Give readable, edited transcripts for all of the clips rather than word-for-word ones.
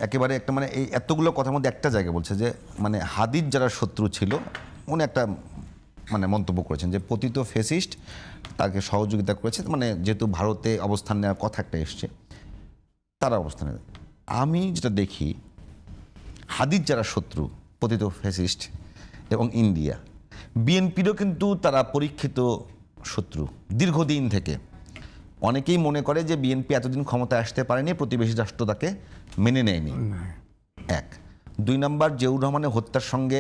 একেবারে একটা মানে এই এতগুলো কথার মধ্যে একটা জায়গা বলছে যে মানে হাদির যারা শত্রু ছিল উনি একটা মানে মন্তব্য করেছেন যে পতিত ফেসিস্ট তাকে সহযোগিতা করেছে, মানে যেহেতু ভারতে অবস্থান নেওয়ার কথা একটা এসছে তারা অবস্থানে। আমি যেটা দেখি হাদির যারা শত্রু পতিত ফেসিস্ট এবং ইন্ডিয়া, বিএনপিরও কিন্তু তারা পরীক্ষিত শত্রু দীর্ঘদিন থেকে। অনেকেই মনে করে যে বিএনপি এতদিন ক্ষমতায় আসতে পারেনি, প্রতিবেশী রাষ্ট্র তাকে মেনে নেয়নি। এক। দুই নম্বর, জিয়াউর রহমানের হত্যার সঙ্গে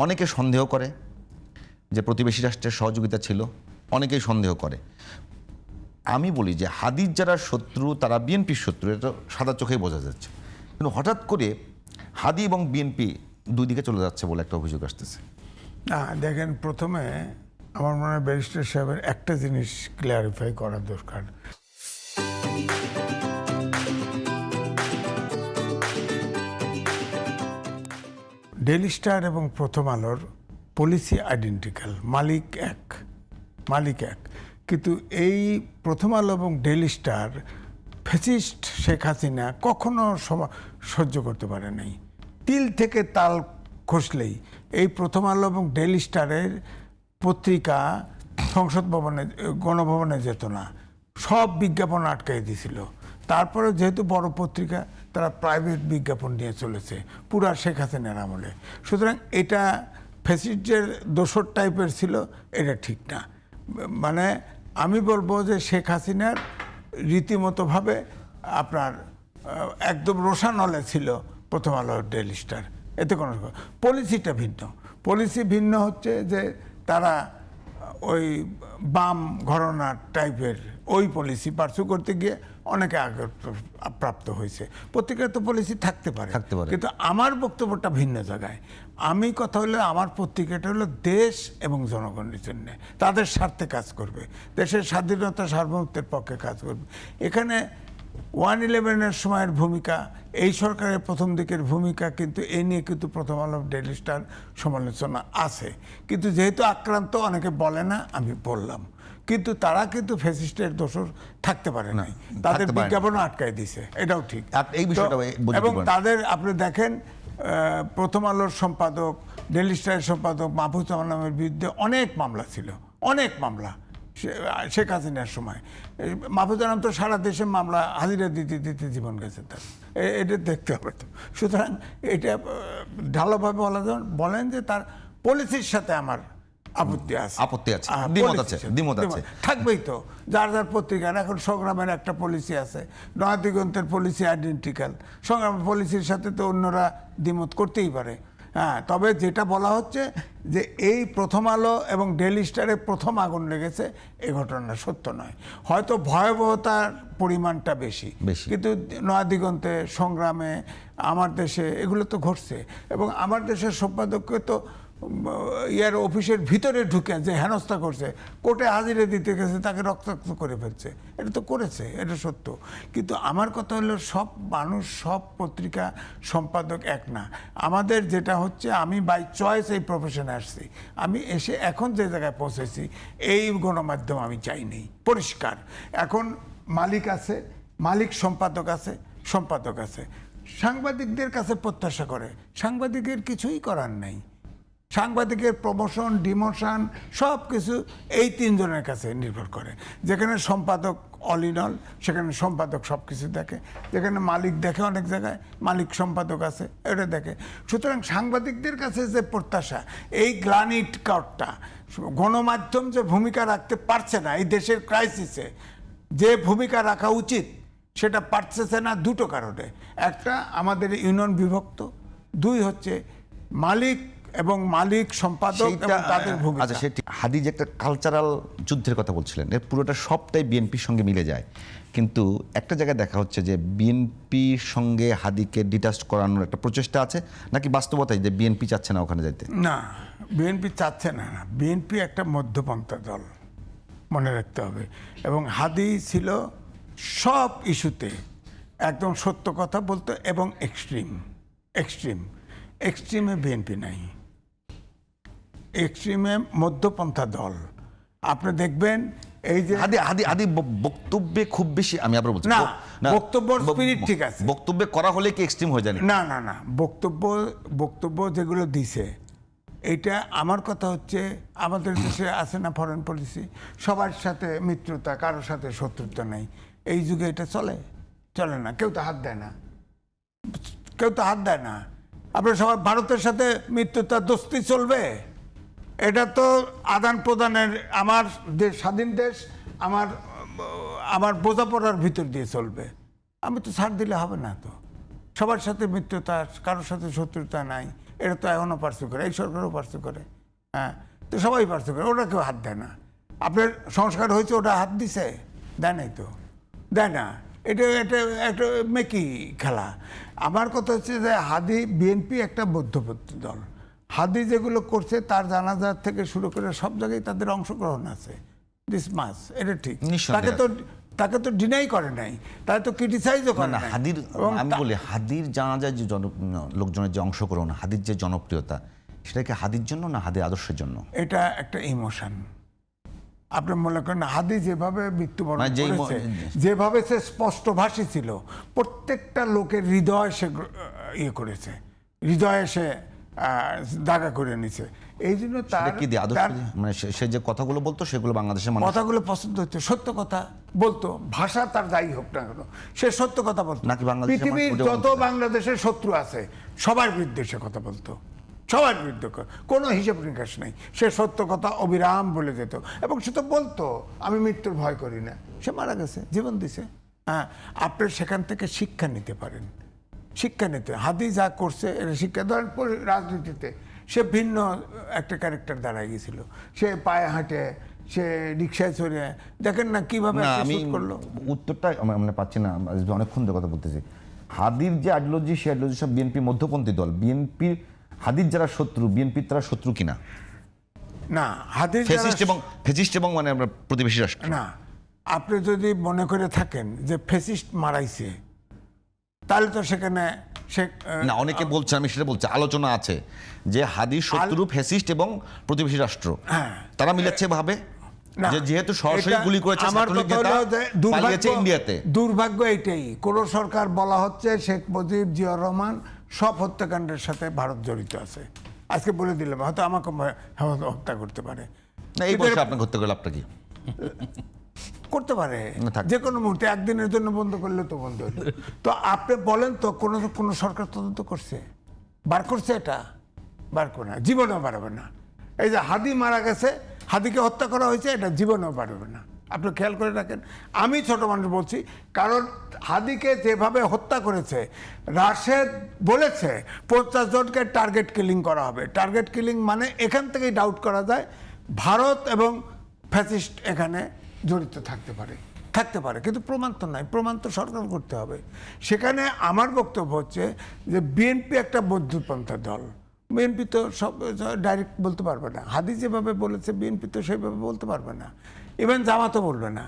অনেকে সন্দেহ করে যে প্রতিবেশী রাষ্ট্রের সহযোগিতা ছিল, অনেকেই সন্দেহ করে। আমি বলি যে হাদির যারা শত্রু তারা বিএনপির শত্রু, এটা সাদা চোখেই বোঝা যাচ্ছে। কিন্তু হঠাৎ করে হাদি এবং বিএনপি দুই দিকে চলে যাচ্ছে বলে একটা অভিযোগ আসতেছে। না দেখেন, প্রথমে আমার মনে হয় ব্যারিস্টার সাহেবের একটা জিনিস ক্লিয়ারিফাই করা দরকার। ডেইলি স্টার এবং প্রথম আলোর পলিসি আইডেন্টিক্যাল, মালিক এক, কিন্তু এই প্রথম আলো এবং daily star fascist Sheikh Hasina কখনো সহ্য করতে পারে নাই। তিল থেকে তাল খসলেই এই প্রথম আলো এবং ডেইলি স্টারের পত্রিকা সংসদ ভবনে, গণভবনে যেত না, সব বিজ্ঞাপন আটকাই দিয়েছিল। তারপরে যেহেতু বড় পত্রিকা, তারা প্রাইভেট বিজ্ঞাপন নিয়ে চলেছে পুরা শেখ হাসিনার আমলে। সুতরাং এটা ফ্যাসিস্টের দোসর টাইপের ছিল, এটা ঠিক না। মানে আমি বলবো যে শেখ হাসিনার রীতিমতোভাবে আপনার একদম রোশানলে ছিল প্রথম আলো ডেইলি স্টার, এতে কোনো পলিসিটা ভিন্ন। পলিসি ভিন্ন হচ্ছে যে তারা ওই বাম ঘরানার টাইপের ওই পলিসি পার্সু করতে গিয়ে অনেকে আগে প্রাপ্ত হয়েছে। পত্রিকার তো পলিসি থাকতে পারে, কিন্তু আমার বক্তব্যটা ভিন্ন জায়গায়। আমি কথা হলো আমার পত্রিকাটা হলো দেশ এবং জনগণের জন্য, তাদের স্বার্থে কাজ করবে, দেশের স্বাধীনতা সার্বভৌমত্বের পক্ষে কাজ করবে। এখানে 1/11 সময়ের ভূমিকা, এই সরকারের প্রথম দিকের ভূমিকা, কিন্তু এই নিয়ে কিন্তু প্রথম আলো ডেইলি স্টার সমালোচনা আছে। কিন্তু যেহেতু আক্রান্ত অনেকে বলে না, আমি বললাম, কিন্তু তারা কিন্তু ফ্যাসিস্টের দোষর থাকতে পারে না, তাদের বিজ্ঞাপন আটকায় দিছে, এটাও ঠিক। এবং তাদের আপনি দেখেন প্রথম আলোর সম্পাদক, ডেইলি স্টারের সম্পাদক মাহফুজ জামানের বিরুদ্ধে অনেক মামলা ছিল, অনেক মামলা শেখ হাসিনার সময়। মাহফুজ জামান তো সারা দেশে মামলা হাজিরা দিতে দিতে জীবন গেছে তার, এটা দেখতে হবে তো। সুতরাং এটা ঢালোভাবে বলেন যে তার পলিসির সাথে আমার আপত্তি আছে, দ্বিমত আছে, থাকবেই তো। যার যার পত্রিকার এখন সংগ্রামের একটা পলিসি আছে, নয়াদিগন্তের পলিসি আইডেন্টিক্যাল, সংগ্রামের পলিসির সাথে তো অন্যরা দ্বিমত করতেই পারে। হ্যাঁ, তবে যেটা বলা হচ্ছে যে এই প্রথম আলো এবং ডেইলি স্টারে প্রথম আগুন লেগেছে, এই ঘটনা সত্য নয়। হয়তো ভয়াবহতার পরিমাণটা বেশি, কিন্তু নয়াদিগন্তে, সংগ্রামে, আমার দেশে এগুলো তো ঘটছে। এবং আমার দেশের সম্পাদককে তো ইয়ার অফিসের ভিতরে ঢুকে যে হেনস্থা করছে, কোর্টে হাজিরা দিতে গেছে, তাকে রক্তাক্ত করে ফেলছে, এটা তো করেছে, এটা সত্য। কিন্তু আমার কথা হলো সব মানুষ, সব পত্রিকা সম্পাদক এক না। আমাদের যেটা হচ্ছে, আমি বাই চয়েস এই প্রফেশনে আসছি, আমি এসে এখন যে জায়গায় পৌঁছেছি, এই গণমাধ্যম আমি চাইনি, পরিষ্কার। এখন মালিক আছে, মালিক সম্পাদক আছে, সম্পাদক আছে, সাংবাদিকদের কাছে প্রত্যাশা করে, সাংবাদিকের কিছুই করার নাই। সাংবাদিকের প্রমোশন, ডিমোশন সব কিছু এই তিনজনের কাছে নির্ভর করে। যেখানে সম্পাদক অল ইন অল, সেখানে সম্পাদক সব কিছু দেখে। যেখানে মালিক দেখে অনেক জায়গায়, মালিক সম্পাদক আছে, এটা দেখে। সুতরাং সাংবাদিকদের কাছে যে প্রত্যাশা, এই গ্লানিট কাটটা গণমাধ্যম যে ভূমিকা রাখতে পারছে না এই দেশের ক্রাইসিসে, যে ভূমিকা রাখা উচিত সেটা পারছে না দুটো কারণে। একটা, আমাদের ইউনিয়ন বিভক্ত। দুই হচ্ছে মালিক এবং মালিক সম্পাদক এবং তাদের ভূমিকা। আচ্ছা, সেটি হাদি যে একটা কালচারাল যুদ্ধের কথা বলছিলেন, এর পুরোটা সবটাই বিএনপির সঙ্গে মিলে যায়, কিন্তু একটা জায়গায় দেখা হচ্ছে যে বিএনপির সঙ্গে হাদিকে ডিটাচ করানোর একটা প্রচেষ্টা আছে, নাকি বাস্তবতাই যে বিএনপি চাচ্ছে না ওখানে যাইতে? না, বিএনপি চাচ্ছে না, বিএনপি একটা মধ্যপন্থা দল, মনে রাখতে হবে। এবং হাদি ছিল সব ইস্যুতে একদম সত্য কথা বলতো, এবং এক্সট্রিমে বিএনপি নাই, এক্সট্রিমে মধ্যপন্থা দল। আপনি দেখবেন এই যে হাদি বক্তব্যে খুব বেশি, আমি আবার বলছি না, বক্তব্যের spirit ঠিক আছে। বক্তব্যে করা হলে কি এক্সট্রিম হয়ে যায়? না না না, বক্তব্য যেগুলো দিছে, এটা আমার কথা হচ্ছে আমাদের দেশে আছে না ফরেন পলিসি, সবার সাথে মিত্রতা, কারোর সাথে শত্রুতা নেই। এই যুগে এটা চলে না, কেউ তো হাত দেয় না। আপনার সবাই ভারতের সাথে মিত্রতা, দোস্তি চলবে? এটা তো আদান প্রদানের, আমার দেশ স্বাধীন দেশ, আমার বোঝাপড়ার ভিতর দিয়ে চলবে। আমি তো ছাড় দিলে হবে না। তো সবার সাথে মিত্রতা, কারোর সাথে শত্রুতা নাই, এটা তো এখনও পার্সু করে, এই সরকারও পার্সু করে। হ্যাঁ, তো সবাই পার্সু করে, ওটা কেউ হাত দেয় না। আপনার সংস্কার হয়েছে, ওটা হাত দিছে? দেয় নাই তো, দেয় না। এটা একটা মেকি খেলা। আমার কথা হচ্ছে যে হাদি, বিএনপি একটা মধ্যপন্থী দল। হাদি যেগুলো করছে তার জানাজার থেকে শুরু করে সব জায়গায় তাদের অংশগ্রহণ আছে, দিস মাস, এটা ঠিক। তাকে তো ডিনাই করে নাই, তাকে তো ক্রিটিসাইজও করে নাই। হাদির, আমি বলি হাদির জানাজায় যে লোকজনের যে অংশগ্রহণ, হাদির যে জনপ্রিয়তা, সেটা কি হাদির জন্য না হাদির আদর্শের জন্য? এটা একটা ইমোশন। আপনি মনে করেন হাদি যেভাবে মৃত্যুবরণ করেছে, যেভাবে সে স্পষ্টভাষী ছিল, প্রত্যেকটা লোকের হৃদয় সে ইয়ে করেছে, হৃদয়ে সে দাগা করে নিছে। এই জন্য মানে সে যে কথাগুলো বলতো সেগুলো বাংলাদেশের মানুষ কথাগুলো পছন্দ হতো, সত্য কথা বলতো, ভাষা তার যাই হোক না কেন, সে সত্য কথা বলতো। পৃথিবীর যত বাংলাদেশের শত্রু আছে সবার বিরুদ্ধে সে কথা বলতো, সবার বিরুদ্ধে, কোনো হিসেব নিকাশ নেই। সে সত্য কথা অবিরাম বলে যেত, এবং সে তো বলতো আমি মৃত্যুর ভয় করি না। সে মারা গেছে, জীবন দিছে। হ্যাঁ, আপনি সেখান থেকে শিক্ষা নিতে পারেন, শিক্ষা নিতে। হাদি যা করছে এটা শিক্ষা। ধরেন রাজনীতিতে সে ভিন্ন একটা ক্যারেক্টার দাঁড়ায় গেছিল, সে পায়ে হাঁটে, সে রিক্সায় চড়ে, দেখেন না কিভাবে করলো। উত্তরটা মানে পাচ্ছি না, অনেকক্ষণ ধরে কথা বলতেছি। হাদির যে আইডিওলজি, সে আইডিওলজি সব বিএনপি মধ্যপন্থী দল। বিএনপির হাদির যারা শত্রু, বিএনপির তারা শত্রু কিনা? না, হাদির ফেসিস্ট এবং মানে আমরা প্রতিবেশী রাষ্ট্র না। আপনি যদি মনে করে থাকেন যে ফেসিস্ট মারাইছে, তাহলে তো সেখানে না, অনেকে বলছে, আমি সেটা বলছি, আলোচনা আছে যে হাদির শত্রু ফ্যাসিস্ট এবং প্রতিবেশী রাষ্ট্র, তারা মিলাচ্ছে ভাবে যে যেহেতু সরাসরি গুলি করেছে ইন্ডিয়াতে। দুর্ভাগ্য এটাই, কোন সরকার বলা হচ্ছে শেখ মুজিব, জিয়াউর রহমান সব হত্যাকাণ্ডের সাথে ভারত জড়িত আছে। আজকে বলে দিলাম, হয়তো আমাকে হত্যা করতে পারে না, এই বয়সে আপনাকে হত্যা করলে আপনাকে করতে পারে যে কোনো মুহূর্তে, একদিনের জন্য বন্ধ করলে তো বন্ধ হলো। তো আপনি বলেন তো কোনো সরকার তদন্ত করছে, বার করছে? এটা বার করে না, জীবনেও বাড়াবে না। এই যে হাদি মারা গেছে, হাদিকে হত্যা করা হয়েছে, এটা জীবনেও বাড়াবে না। আপনি খেয়াল করে রাখেন, আমি ছোট মানুষ বলছি, কারণ হাদিকে যেভাবে হত্যা করেছে, রাশেদ বলেছে 50 জনকে টার্গেট কিলিং করা হবে। টার্গেট কিলিং মানে এখান থেকেই ডাউট করা যায় ভারত এবং ফ্যাসিস্ট এখানে জড়িত থাকতে পারে, কিন্তু প্রমাণ তো নাই, প্রমাণ তো সরকার করতে হবে। সেখানে আমার বক্তব্য হচ্ছে যে বিএনপি একটা মধ্যপন্থা দল, বিএনপি তো সব ডাইরেক্ট বলতে পারবে না। হাদি যেভাবে বলেছে বিএনপি তো সেইভাবে বলতে পারবে না, ইভেন জামাতও বলবে না।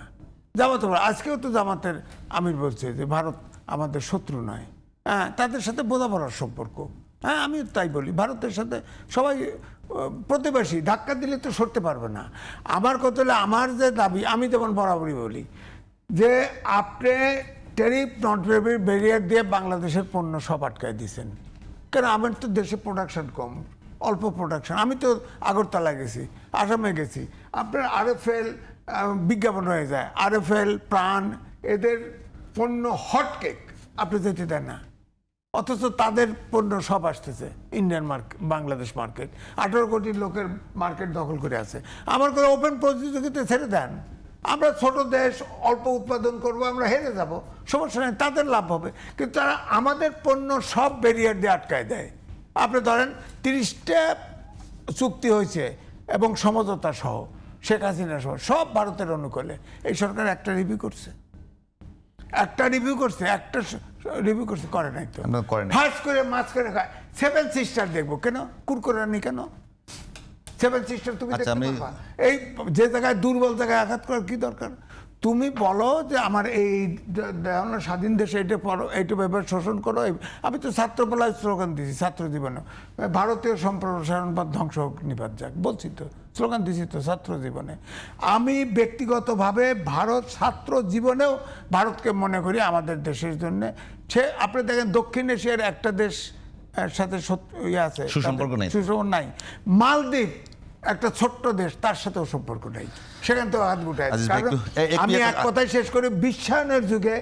আজকেও তো জামাতের আমির বলছে যে ভারত আমাদের শত্রু নয়, হ্যাঁ, তাদের সাথে বোঝাপড়ার সম্পর্ক। হ্যাঁ, আমি তাই বলি, ভারতের সাথে সবাই প্রতিবেশী, ধাক্কা দিলে তো সরতে পারবে না। আমার কথা হলে, আমার যে দাবি, আমি যেমন বরাবরই বলি যে আপনি ট্যারিফ নন ট্যারিফ ব্যারিয়ার দিয়ে বাংলাদেশের পণ্য সব আটকায় দিয়েছেন। কেন? আমার তো দেশে প্রোডাকশন কম, অল্প প্রোডাকশন। আমি তো আগরতলা গেছি, আসামে গেছি, আপনার RFL বিজ্ঞাপন হয়ে যায়, RFL, প্রাণ, এদের পণ্য হটকেক, আপনি যেতে দেন না, অথচ তাদের পণ্য সব আসতেছে ইন্ডিয়ান মার্কেট, বাংলাদেশ মার্কেট, 18 কোটি লোকের মার্কেট দখল করে আছে। আমার করে ওপেন প্রতিযোগিতা ছেড়ে দেন, আমরা ছোট দেশ, অল্প উৎপাদন করব, আমরা হেরে যাব, সমস্যা নেই, তাদের লাভ হবে। কিন্তু তারা আমাদের পণ্য সব ব্যারিয়ার দিয়ে আটকায় দেয়। আপনি ধরেন 30টা চুক্তি হয়েছে এবং সমঝোতা সহ, শেখ হাসিনা সহ, সব ভারতের অনুকূলে। এই সরকার একটা রিভিউ করছে, করে নাই তো। ফার্স্ট করে মাছ করে খায়। 7 সিস্টার দেখবো কেন? কুরকুরানি কেন? 7 সিস্টার তুমি দেখতে পারবা? এই যে জায়গায় দুর্বল জায়গায় আঘাত করার কি দরকার? তুমি বলো যে আমার এই স্বাধীন দেশে এটা পড়ো, এইটা ব্যাপারে শোষণ করো। আমি তো ছাত্রবেলায় স্লোগান দিয়েছি, ছাত্র জীবনে ভারতীয় সম্প্রসারণ বা ধ্বংস হোক নিপাত যাক, বলছি তো, স্লোগান দিয়েছি তো ছাত্র জীবনে। আমি ব্যক্তিগতভাবে ভারত ছাত্র জীবনেও ভারতকে মনে করি আমাদের দেশের জন্য। সে আপনি দেখেন দক্ষিণ এশিয়ার একটা দেশ সাথে আছে সুসম্পর্ক নাই, সুসম্পর্ক নাই। মালদ্বীপ একটা ছোট্ট দেশ, তার সাথেও সম্পর্ক নেই, সেখান থেকে হাত গুটায়। আমি এক কথায় শেষ করি, বিশ্বায়নের যুগে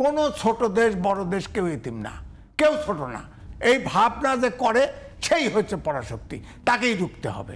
কোনো ছোট দেশ বড় দেশ কেউ এতিম না, কেউ ছোট না। এই ভাবনা যে করে সেই হচ্ছে পরাশক্তি, তাকেই রুখতে হবে।